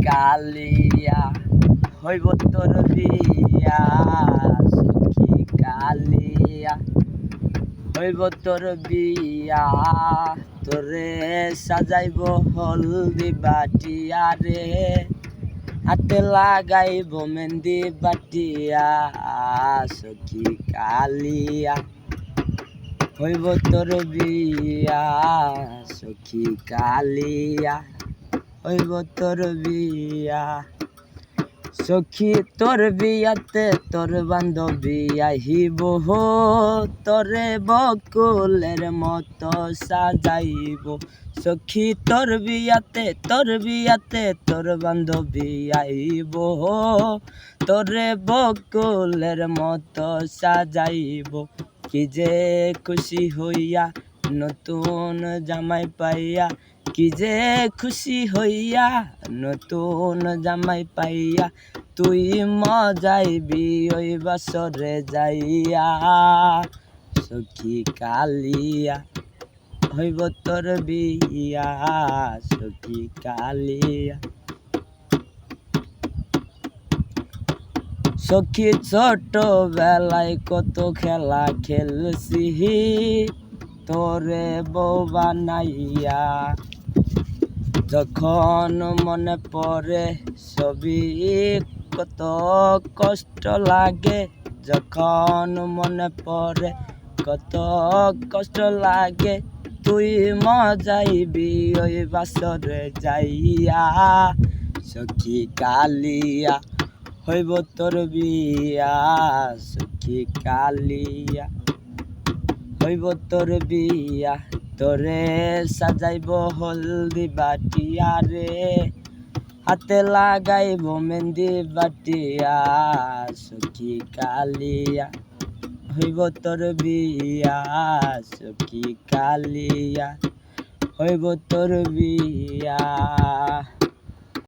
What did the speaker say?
কালিয়া হইব তোর বিয়া, সখী কালিয়া হইব তোর বিয়া। তোরে সাজাইব হলদি বাটিয়া রে, হাতে লাগাইব মেহেন্দি বাটিয়া, সখী কালিয়া হইব তোর বিয়া, সখী কালিয়া হইব তোর বিয়া। সখী তোর বিয়াতে তোর বান্ধবী আহিব হো, তোরে বকুলের মতো সাজাইব। সখী তোর বিয়াতে তোর বান্ধবী আইব হো, তোরে বকুলের মতো সাজাইব। কি যে খুশি হইয়া নতুন জামাই পাইয়া, কি যে খুশি হইয়া নতুন জামাই পাইয়া, তুই মজাইবি ওই বাসরে যাইয়া, সখী কালিয়া হইব তোর বিয়া, সখী কালিয়া। সখী ছোট বেলায় কত খেলা খেলছি, তোরে বউ বানাইয়া। যখন মনে পড়ে সবই কত কষ্ট লাগে, যখন মনে পড়ে কত কষ্ট লাগে, তুই মজাইবি ওই বাসরে যাইয়া, সখী কালিয়া হইব তোর বিয়া, সখী কালিয়া হইব তোর বিয়া। তোরে সাজাইব হলদি বাটিয়া রে, হাতে লাগাইব মেহেন্দি বাটিয়া, সখী কালিয়া হইব তোর বিয়া, সখী কালিয়া হইব তোর বিয়া।